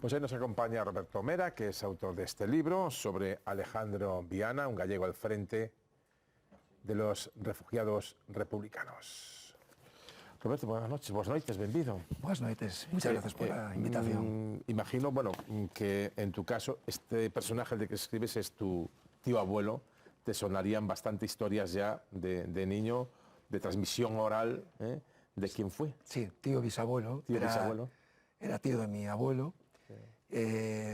Pues hoy nos acompaña Roberto Mera, que es autor de este libro sobre Alejandro Viana, un gallego al frente de los refugiados republicanos. Roberto, buenas noches, boas noites, benvido. Buenas noites, muchas gracias por la invitación. Imagino, bueno, que en tu caso este personaje del que escribes es tu tío abuelo. Te sonarían bastante historias ya de niño, de transmisión oral, ¿eh? ¿De quién fue? Sí, tío bisabuelo. Tío bisabuelo. Era tío de mi abuelo.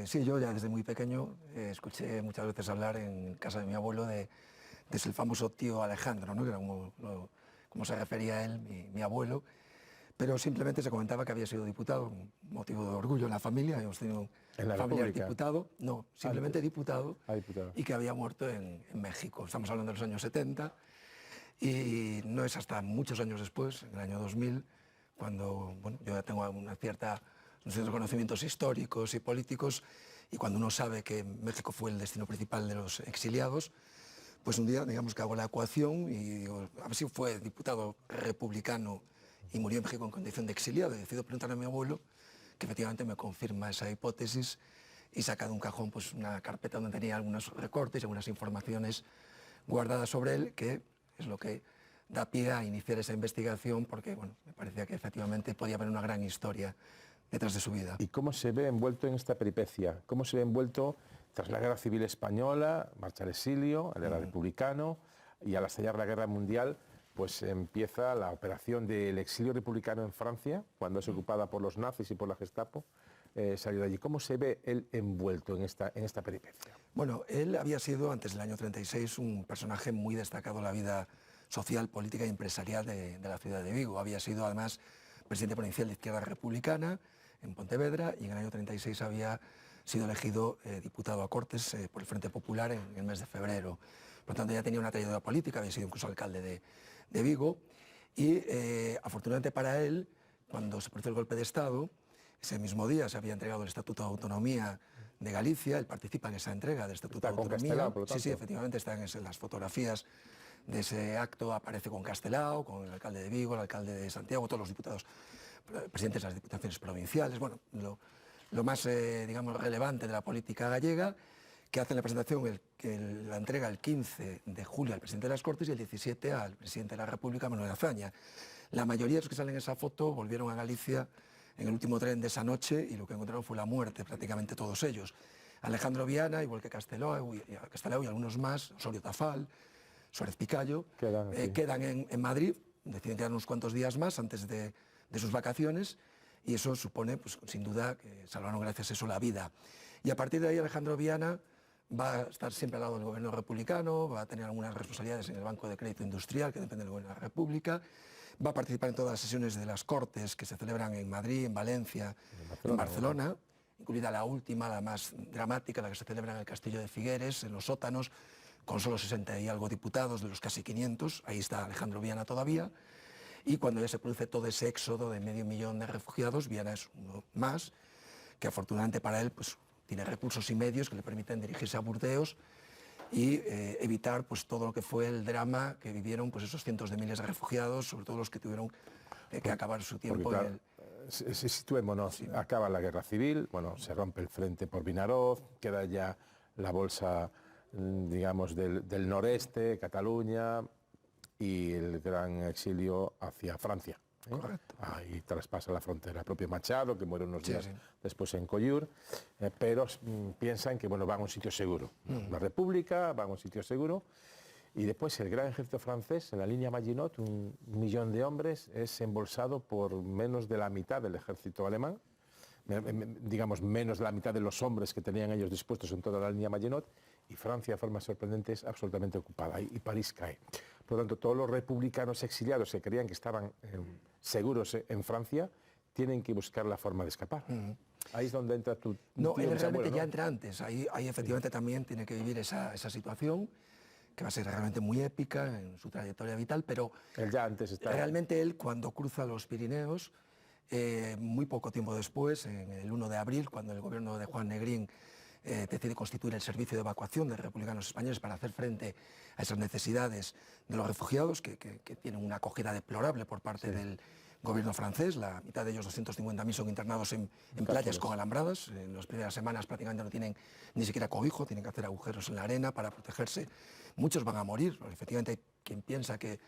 Sí, yo ya desde muy pequeño escuché muchas veces hablar en casa de mi abuelo de el famoso tío Alejandro, ¿no? Que era como se refería a él, mi abuelo, pero simplemente se comentaba que había sido diputado, un motivo de orgullo en la familia. Hemos tenido ¿En la un familiar República? diputado, no, simplemente diputado, diputado, y que había muerto en México. Estamos hablando de los años 70, y no es hasta muchos años después, en el año 2000, cuando bueno, yo ya tengo unos ciertos conocimientos históricos y políticos, y cuando uno sabe que México fue el destino principal de los exiliados, pues un día, digamos que hago la ecuación y digo, a ver si fue diputado republicano y murió en México en condición de exiliado, y decido preguntarle a mi abuelo, que efectivamente me confirma esa hipótesis, y saca de un cajón pues una carpeta donde tenía algunos recortes y algunas informaciones guardadas sobre él, que es lo que da pie a iniciar esa investigación, porque bueno, me parecía que efectivamente podía haber una gran historia detrás de su vida. ¿Y cómo se ve envuelto en esta peripecia? ¿Cómo se ve envuelto tras la Guerra Civil Española, marcha al exilio, él era republicano, y al estallar la Guerra Mundial, pues empieza la operación del exilio republicano en Francia, cuando es ocupada por los nazis y por la Gestapo, salió de allí. ¿Cómo se ve él envuelto en esta peripecia? Bueno, él había sido, antes del año 36, un personaje muy destacado en la vida social, política y empresarial de la ciudad de Vigo. Había sido, además, presidente provincial de Izquierda Republicana en Pontevedra, y en el año 36 había sido elegido diputado a Cortes por el Frente Popular en el mes de febrero. Por lo tanto, ya tenía una trayectoria política, había sido incluso alcalde de Vigo, y afortunadamente para él, cuando se produjo el golpe de Estado, ese mismo día se había entregado el Estatuto de Autonomía de Galicia. Él participa en esa entrega del Estatuto de Autonomía. Castelao, por lo tanto. Sí, efectivamente, están en las fotografías de ese acto, aparece con Castelao, con el alcalde de Vigo, el alcalde de Santiago, todos los diputados, presidentes de las diputaciones provinciales, bueno, lo más, digamos, relevante de la política gallega, que hacen la presentación, la entrega el 15 de julio al presidente de las Cortes y el 17 al presidente de la República, Manuel Azaña. La mayoría de los que salen en esa foto volvieron a Galicia en el último tren de esa noche, y lo que encontraron fue la muerte, prácticamente todos ellos. Alejandro Viana, igual que Castelao y algunos más, Osorio Tafal, Suárez Picayo, quedan en Madrid, deciden quedar unos cuantos días más antes de sus vacaciones, y eso supone, pues, sin duda, que salvaron gracias a eso la vida. Y a partir de ahí Alejandro Viana va a estar siempre al lado del gobierno republicano, va a tener algunas responsabilidades en el Banco de Crédito Industrial, que depende del gobierno de la República, va a participar en todas las sesiones de las Cortes que se celebran en Madrid, en Valencia, en Barcelona, incluida la última, la más dramática, la que se celebra en el Castillo de Figueres, en los sótanos, con solo 60 y algo diputados de los casi 500, ahí está Alejandro Viana todavía, y cuando ya se produce todo ese éxodo de 500.000 de refugiados, Viana es uno más, que afortunadamente para él pues, tiene recursos y medios que le permiten dirigirse a Burdeos y evitar pues, todo lo que fue el drama que vivieron pues, esos cientos de miles de refugiados, sobre todo los que tuvieron que acabar su tiempo. Porque, claro, situémonos, sí. Acaba la Guerra Civil, bueno, se rompe el frente por Vinaroz, queda ya la bolsa, digamos, del noreste, Cataluña, y el gran exilio hacia Francia. Correcto. Ahí traspasa la frontera el propio Machado, que muere unos días después en Collioure, pero piensan que bueno, van a un sitio seguro. La República va a un sitio seguro, y después el gran ejército francés, en la línea Maginot, 1 millón de hombres, es embolsado por menos de la mitad del ejército alemán, digamos menos de la mitad de los hombres que tenían ellos dispuestos en toda la línea Maginot, y Francia, de forma sorprendente, es absolutamente ocupada, y París cae. Por lo tanto, todos los republicanos exiliados que creían que estaban seguros en Francia, tienen que buscar la forma de escapar. Ahí es donde entra tu No, tío él realmente bisabuelo, ¿no? ya entra antes, ahí efectivamente también tiene que vivir esa situación, que va a ser realmente muy épica en su trayectoria vital, pero él ya antes estaba. Realmente él, cuando cruza los Pirineos, muy poco tiempo después, en el 1 de abril, cuando el gobierno de Juan Negrín decide constituir el servicio de evacuación de republicanos españoles para hacer frente a esas necesidades de los refugiados, que tienen una acogida deplorable por parte del gobierno francés. La mitad de ellos, 250.000, son internados en playas con alambradas. En las primeras semanas prácticamente no tienen ni siquiera cobijo, tienen que hacer agujeros en la arena para protegerse. Muchos van a morir, porque efectivamente hay quien piensa que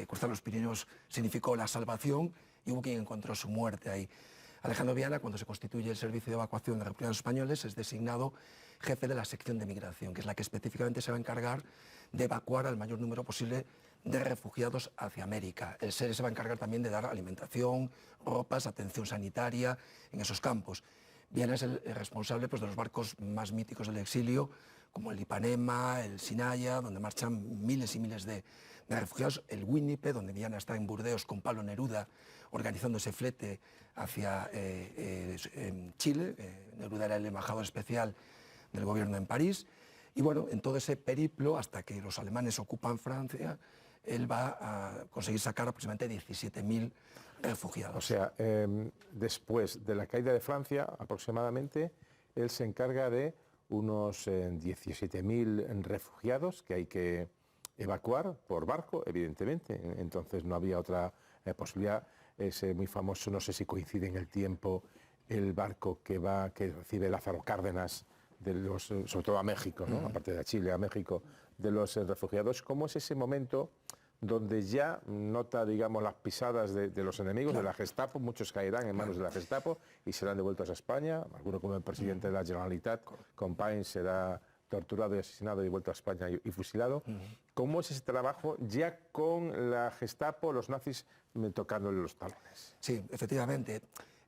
cruzar los Pirineos significó la salvación, y hubo quien encontró su muerte ahí. Alejandro Viana, cuando se constituye el Servicio de Evacuación de Refugiados Españoles, es designado jefe de la sección de migración, que es la que específicamente se va a encargar de evacuar al mayor número posible de refugiados hacia América. El SERE se va a encargar también de dar alimentación, ropas, atención sanitaria en esos campos. Viana es el responsable, pues, de los barcos más míticos del exilio, como el Ipanema, el Sinaya, donde marchan miles y miles de refugiados, el Winnipeg, donde Viana está en Burdeos con Pablo Neruda organizando ese flete hacia Chile. Neruda era el embajador especial del gobierno en París. Y bueno, en todo ese periplo, hasta que los alemanes ocupan Francia, él va a conseguir sacar aproximadamente 17.000 refugiados. O sea, después de la caída de Francia, aproximadamente, él se encarga de unos 17.000 refugiados que hay que evacuar por barco, evidentemente. Entonces no había otra posibilidad. Es muy famoso, no sé si coincide en el tiempo, el barco que recibe Lázaro Cárdenas, sobre todo a México, ¿no? Aparte de a Chile, a México, de los refugiados. ¿Cómo es ese momento donde ya nota, digamos, las pisadas de los enemigos, claro, de la Gestapo? Muchos caerán en manos de la Gestapo y serán devueltos a España. Alguno, como el presidente de la Generalitat, Companys, será torturado y asesinado y vuelto a España y fusilado. ¿Cómo es ese trabajo ya con la Gestapo, los nazis tocándole los talones? Sí, efectivamente.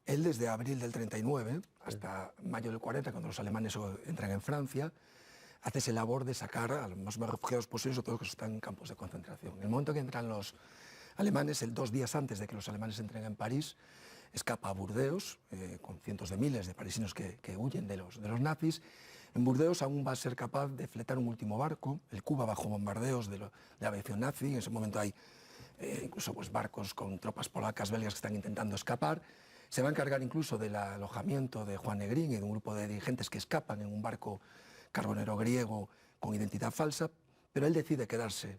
Él, desde abril del 39 hasta mayo del 40, cuando los alemanes entran en Francia, hace esa labor de sacar a los más refugiados posibles, sobre todo los que están en campos de concentración. En el momento que entran los alemanes, 2 días antes de que los alemanes entren en París, escapa a Burdeos, con cientos de miles de parisinos que huyen de los nazis. En Burdeos aún va a ser capaz de fletar un último barco, el Cuba, bajo bombardeos de la aviación nazi. En ese momento hay incluso, pues, barcos con tropas polacas, belgas, que están intentando escapar. Se va a encargar incluso del alojamiento de Juan Negrín y de un grupo de dirigentes que escapan en un barco carbonero griego con identidad falsa, pero él decide quedarse.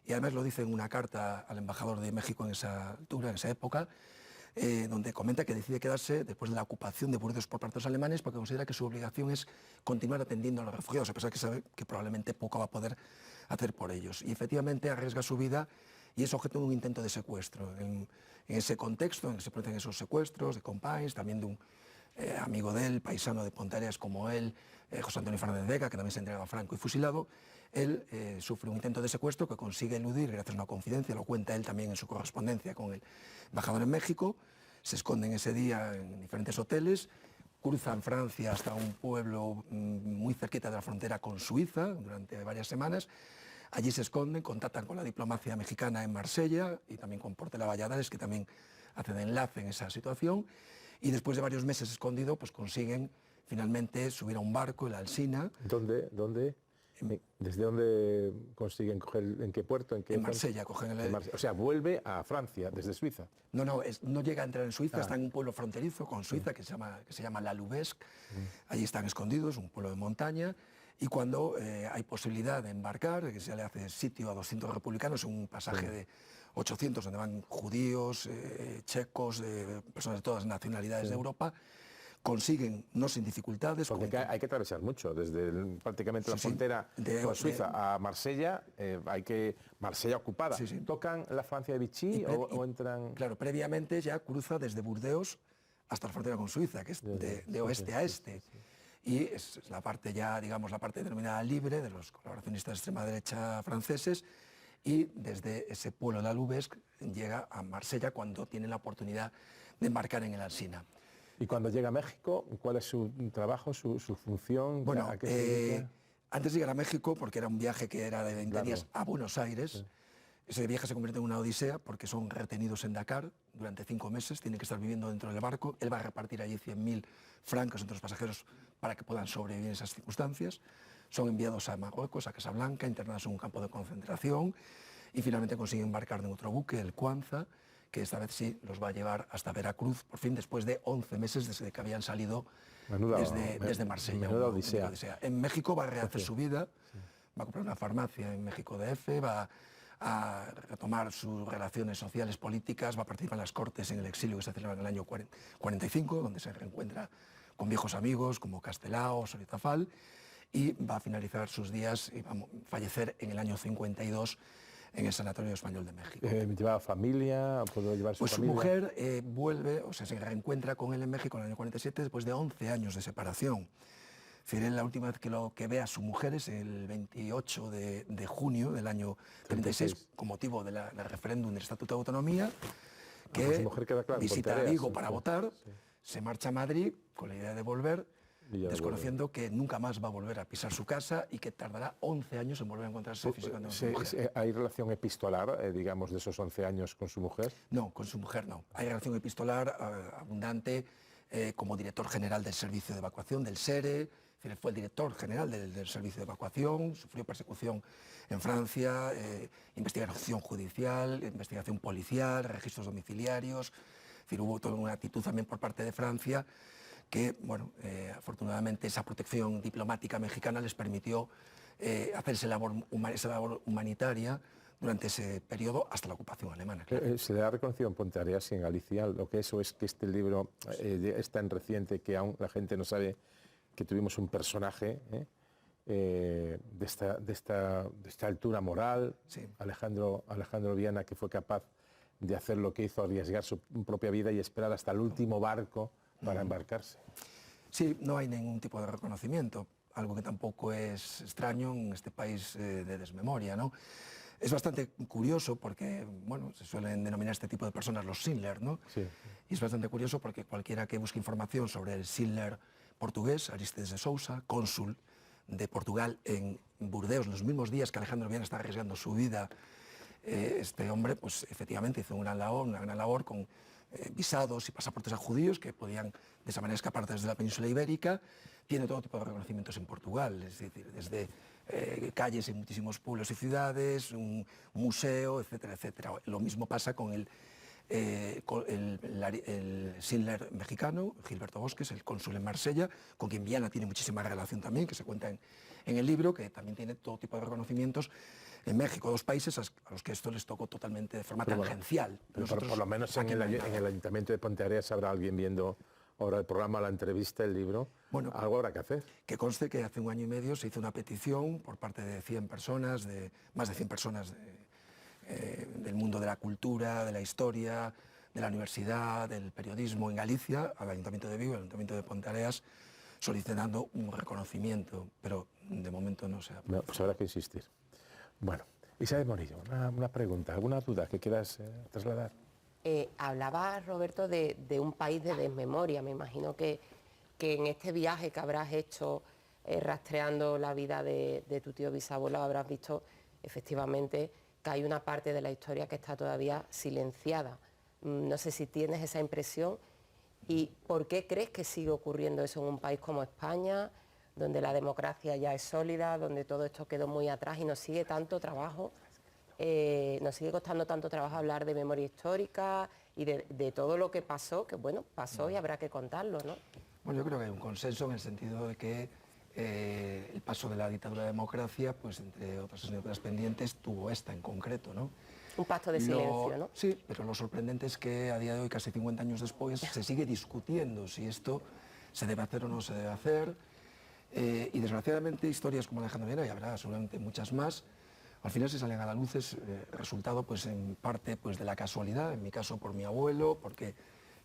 Y además lo dice en una carta al embajador de México en esa altura, en esa época, donde comenta que decide quedarse después de la ocupación de Burdeos por parte de los alemanes, porque considera que su obligación es continuar atendiendo a los refugiados, a pesar de que sabe que probablemente poco va a poder hacer por ellos. Y efectivamente arriesga su vida y es objeto de un intento de secuestro. En ese contexto, en que se producen esos secuestros de Companys, también de un amigo de él, paisano de Ponteareas como él, José Antonio Fernández Vega, que también se entrega a Franco y fusilado, él sufre un intento de secuestro que consigue eludir gracias a una confidencia, lo cuenta él también en su correspondencia con el embajador en México. Se esconden ese día en diferentes hoteles, cruzan Francia hasta un pueblo muy cerquita de la frontera con Suiza durante varias semanas. Allí se esconden, contactan con la diplomacia mexicana en Marsella y también con Portela Valladares, que también hace de enlace en esa situación. Y después de varios meses escondido, pues consiguen finalmente subir a un barco, el Alsina. ¿Dónde? ¿Desde dónde consiguen coger? ¿En qué puerto? En Marsella cogen el... O sea, vuelve a Francia desde Suiza. No llega a entrar en Suiza, está en un pueblo fronterizo con Suiza que se llama La Lubesc. Allí están escondidos, un pueblo de montaña. Y cuando hay posibilidad de embarcar, que se le hace sitio a 200 republicanos, un pasaje de 800, donde van judíos, checos, personas de todas las nacionalidades de Europa, consiguen, no sin dificultades... Porque hay que atravesar mucho, desde prácticamente la frontera con Suiza a Marsella, Marsella ocupada. ¿Tocan la Francia de Vichy o entran...? Claro, previamente ya cruza desde Burdeos hasta la frontera con Suiza, que es de oeste a este. Y es la parte ya, digamos, la parte denominada libre de los colaboracionistas de extrema derecha franceses, y desde ese pueblo de la Lubesc llega a Marsella cuando tiene la oportunidad de embarcar en el Alsina. ¿Y cuando llega a México, cuál es su trabajo, su función? Bueno, antes de llegar a México, porque era un viaje que era de 20 días a Buenos Aires, ese viaje se convierte en una odisea porque son retenidos en Dakar durante 5 meses, tienen que estar viviendo dentro del barco, él va a repartir allí 100.000 francos entre los pasajeros para que puedan sobrevivir en esas circunstancias, son enviados a Marruecos, a Casablanca, internados en un campo de concentración y finalmente consiguen embarcar en otro buque, el Cuanza, que esta vez sí los va a llevar hasta Veracruz, por fin después de 11 meses desde que habían salido desde Marsella. Menuda odisea. En México va a rehacer su vida, va a comprar una farmacia en México DF, va a retomar sus relaciones sociales, políticas, va a participar en las Cortes en el exilio que se celebra en el año 45, donde se reencuentra con viejos amigos como Castelao, Osorio Tafall, y va a finalizar sus días y va a fallecer en el año 52 en el Sanatorio Español de México. ¿Llevaba familia? ¿Pudo llevar su Pues familia? su mujer vuelve, o sea, se reencuentra con él en México en el año 47 después de 11 años de separación. Es decir, él la última vez que ve a su mujer es el 28 de junio del año 36, con motivo del referéndum del Estatuto de Autonomía, que pues su mujer queda, claro, visita a Ponteareas, Vigo para sí, votar, sí. Se marcha a Madrid con la idea de volver, desconociendo que nunca más va a volver a pisar su casa y que tardará 11 años en volver a encontrarse físicamente con su mujer. ¿Hay relación epistolar, digamos, de esos 11 años con su mujer? No, con su mujer no. Hay relación epistolar abundante como director general del Servicio de Evacuación del SERE. Fue el director general del Servicio de Evacuación, sufrió persecución en Francia, investigación judicial, investigación policial, registros domiciliarios. Es decir, hubo toda una actitud también por parte de Francia que, bueno, afortunadamente esa protección diplomática mexicana les permitió hacer esa labor humanitaria durante ese periodo hasta la ocupación alemana. Claro. Se le ha reconocido en Ponteareas y en Galicia. Lo que eso es que este libro es tan reciente que aún la gente no sabe que tuvimos un personaje de esta altura moral, Sí. Alejandro Viana, que fue capaz de hacer lo que hizo, arriesgar su propia vida y esperar hasta el último barco para embarcarse. Sí, no hay ningún tipo de reconocimiento, algo que tampoco es extraño en este país de desmemoria, ¿no? Es bastante curioso porque, bueno, se suelen denominar este tipo de personas los Schindler, ¿no? Sí. Y es bastante curioso porque cualquiera que busque información sobre el Schindler portugués, Aristides de Sousa, cónsul de Portugal en Burdeos, los mismos días que Alejandro Viana está arriesgando su vida, este hombre, pues efectivamente hizo una gran labor con visados y pasaportes a judíos que podían de esa manera escapar desde la península ibérica. Tiene todo tipo de reconocimientos en Portugal, es decir, desde calles en muchísimos pueblos y ciudades, un museo, etcétera, etcétera. Lo mismo pasa con el Schindler mexicano, Gilberto Bosques, el cónsul en Marsella, con quien Viana tiene muchísima relación también, que se cuenta en el libro, que también tiene todo tipo de reconocimientos en México, dos países a los que esto les tocó totalmente de forma tangencial. Pero por lo menos en el Ayuntamiento de Ponteareas habrá alguien viendo ahora el programa, la entrevista, el libro. Bueno, algo habrá que hacer. Que conste que hace un año y medio se hizo una petición por parte de 100 personas, más de 100 personas del mundo de la cultura, de la historia, de la universidad, del periodismo en Galicia, al Ayuntamiento de Vigo, al Ayuntamiento de Ponteareas, solicitando un reconocimiento, pero de momento no se ha... No, pues habrá que insistir. Bueno, Isabel Morillo, una pregunta, alguna duda que quieras trasladar. Hablaba, Roberto, de un país de desmemoria. Me imagino que en este viaje que habrás hecho rastreando la vida de tu tío bisabuelo habrás visto efectivamente que hay una parte de la historia que está todavía silenciada. No sé si tienes esa impresión y ¿por qué crees que sigue ocurriendo eso en un país como España, donde la democracia ya es sólida, donde todo esto quedó muy atrás y nos sigue tanto trabajo, nos sigue costando tanto trabajo hablar de memoria histórica y de todo lo que pasó, que bueno, pasó y habrá que contarlo, ¿no? Bueno, yo creo que hay un consenso en el sentido de que el paso de la dictadura a la democracia, pues entre otras asignaturas pendientes, tuvo esta en concreto, ¿no? Un pacto de silencio, ¿no? Sí, pero lo sorprendente es que a día de hoy, casi 50 años después, se sigue discutiendo si esto se debe hacer o no se debe hacer. Y desgraciadamente historias como Alejandro Viana, y habrá seguramente muchas más, al final se salen a la luz, es resultado pues en parte pues de la casualidad, en mi caso por mi abuelo, porque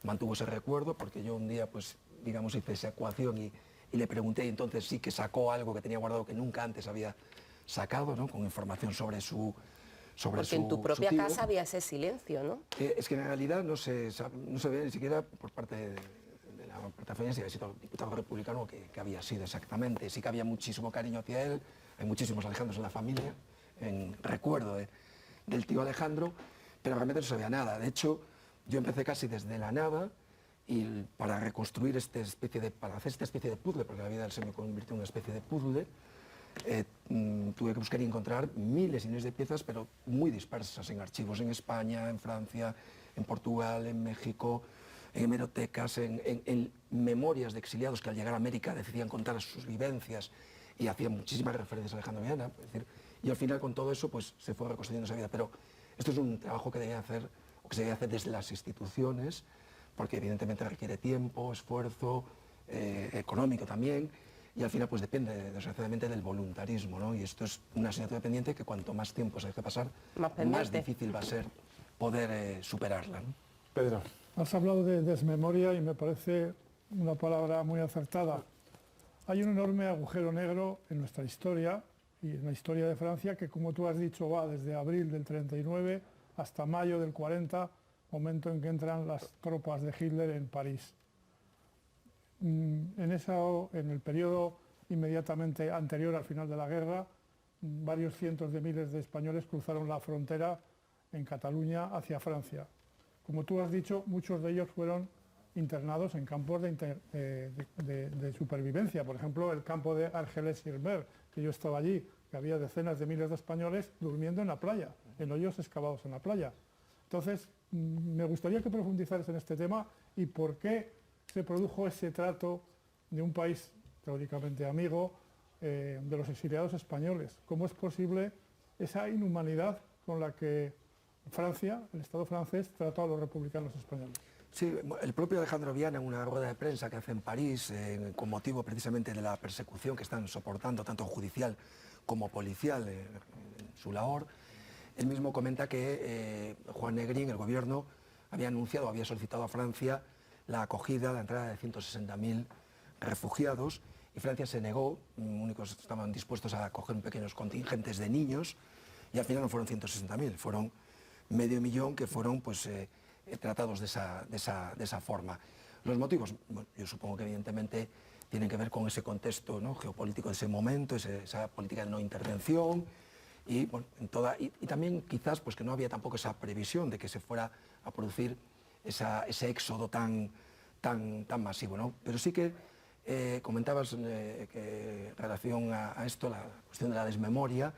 mantuvo ese recuerdo, porque yo un día pues digamos hice esa ecuación y le pregunté y entonces sí que sacó algo que tenía guardado que nunca antes había sacado, ¿no? Con información sobre su Porque en tu propia casa había ese silencio, ¿no? Es que en realidad no se ve ni siquiera por parte de la plataforma si había sido diputado republicano que había sido exactamente. Sí que había muchísimo cariño hacia él, hay muchísimos Alejandros en la familia, en recuerdo del tío Alejandro, pero realmente no se veía nada. De hecho, yo empecé casi desde la nada y para reconstruir para hacer esta especie de puzzle, porque la vida de él se me convirtió en una especie de puzzle, tuve que buscar y encontrar miles y miles de piezas, pero muy dispersas en archivos en España, en Francia, en Portugal, en México, en hemerotecas, en memorias de exiliados que al llegar a América decidían contar sus vivencias y hacían muchísimas referencias a Alejandro Viana. Es decir, y al final con todo eso pues se fue reconstruyendo esa vida. Pero esto es un trabajo que debe hacer, o que se debe hacer desde las instituciones, porque evidentemente requiere tiempo, esfuerzo, económico también, y al final pues depende desgraciadamente del voluntarismo, ¿no? Y esto es una asignatura pendiente que cuanto más tiempo se deje pasar, más difícil va a ser poder superarla, ¿no? Pedro. Has hablado de desmemoria y me parece una palabra muy acertada. Hay un enorme agujero negro en nuestra historia y en la historia de Francia que, como tú has dicho, va desde abril del 39 hasta mayo del 40, momento en que entran las tropas de Hitler en París. En el periodo inmediatamente anterior al final de la guerra, varios cientos de miles de españoles cruzaron la frontera en Cataluña hacia Francia. Como tú has dicho, muchos de ellos fueron internados en campos de supervivencia. Por ejemplo, el campo de Argelès-sur-Mer, que yo estaba allí, que había decenas de miles de españoles durmiendo en la playa, en hoyos excavados en la playa. Entonces, me gustaría que profundizaras en este tema y por qué se produjo ese trato de un país teóricamente amigo de los exiliados españoles. ¿Cómo es posible esa inhumanidad con la que Francia, el Estado francés, trató a los republicanos españoles? Sí, el propio Alejandro Viana, en una rueda de prensa que hace en París, con motivo precisamente de la persecución que están soportando, tanto judicial como policial, en su labor, él mismo comenta que Juan Negrín, el gobierno, había solicitado a Francia la acogida, la entrada de 160.000 refugiados, y Francia se negó, únicos estaban dispuestos a acoger pequeños contingentes de niños, y al final no fueron 160.000, fueron 500.000 que fueron pues, tratados de esa forma. Los motivos, bueno, yo supongo que evidentemente tienen que ver con ese contexto, ¿no?, geopolítico de ese momento, esa política de no intervención, y, bueno, y también quizás pues, que no había tampoco esa previsión de que se fuera a producir ese éxodo tan masivo, ¿no? Pero sí que comentabas que en relación a esto, la cuestión de la desmemoria,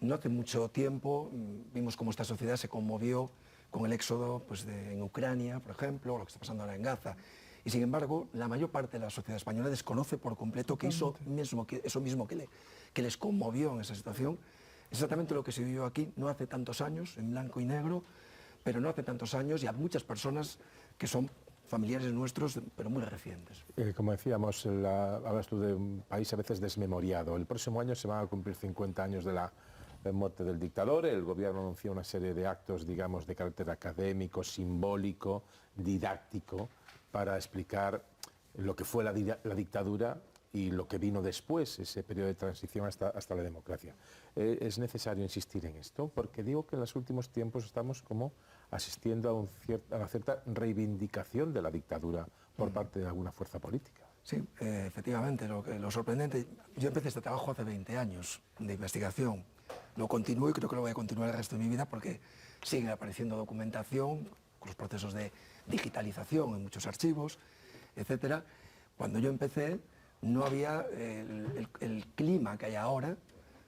no hace mucho tiempo vimos cómo esta sociedad se conmovió con el éxodo pues, en Ucrania, por ejemplo, o lo que está pasando ahora en Gaza. Y sin embargo, la mayor parte de la sociedad española desconoce por completo que eso mismo que les conmovió en esa situación, exactamente lo que se vivió aquí no hace tantos años, en blanco y negro, pero no hace tantos años, y a muchas personas que son familiares nuestros, pero muy recientes. Como decíamos, hablas tú de un país a veces desmemoriado. El próximo año se van a cumplir 50 años de la muerte del dictador. El gobierno anunció una serie de actos, digamos, de carácter académico, simbólico, didáctico, para explicar lo que fue la dictadura y lo que vino después, ese periodo de transición hasta la democracia. Es necesario insistir en esto, porque digo que en los últimos tiempos estamos como asistiendo a una cierta reivindicación de la dictadura por parte de alguna fuerza política. Sí, efectivamente, lo sorprendente, yo empecé este trabajo hace 20 años de investigación, lo continúo y creo que lo voy a continuar el resto de mi vida porque sigue apareciendo documentación, con los procesos de digitalización en muchos archivos, etcétera. Cuando yo empecé no había el clima que hay ahora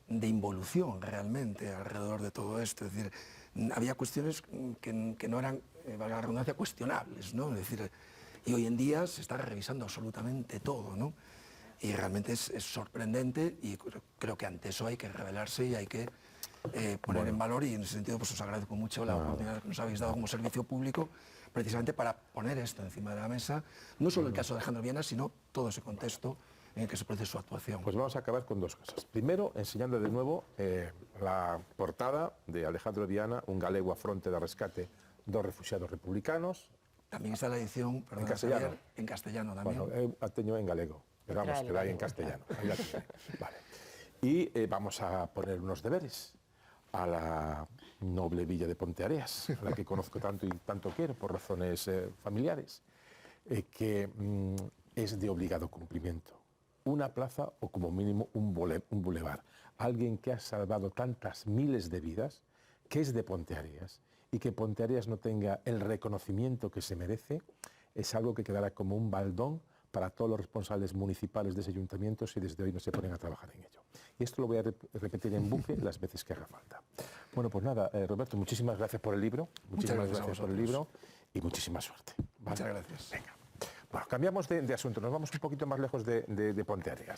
de involución realmente alrededor de todo esto, es decir, había cuestiones que no eran, valga la redundancia, cuestionables, ¿no? Es decir, y hoy en día se está revisando absolutamente todo, ¿no? Y realmente es sorprendente y creo que ante eso hay que revelarse y hay que poner en valor, y en ese sentido pues os agradezco mucho la oportunidad que nos habéis dado como servicio público precisamente para poner esto encima de la mesa, no solo el caso de Alejandro Viana, sino todo ese contexto en el que se produce su actuación. Pues vamos a acabar con dos cosas. Primero, enseñando de nuevo la portada de Alejandro Viana, un galego a fronte de rescate, 2 refugiados republicanos. También está la edición, perdón, en castellano. Javier, en castellano también. Bueno, la teño en galego, pero vamos, que la hay en castellano. Ahí la tiene. Vale. Y vamos a poner unos deberes a la noble villa de Ponteareas, a la que conozco tanto y tanto quiero por razones familiares, que es de obligado cumplimiento. Una plaza o como mínimo un bulevar. Alguien que ha salvado tantas miles de vidas, que es de Ponteareas, y que Ponteareas no tenga el reconocimiento que se merece, es algo que quedará como un baldón para todos los responsables municipales de ese ayuntamiento si desde hoy no se ponen a trabajar en ello. Y esto lo voy a repetir en bucle las veces que haga falta. Bueno, pues nada, Roberto, muchísimas gracias por el libro. Muchísimas gracias por el libro y muchísima suerte. ¿Vale? Muchas gracias. Venga. Bueno, cambiamos de asunto, nos vamos un poquito más lejos de Ponteareas.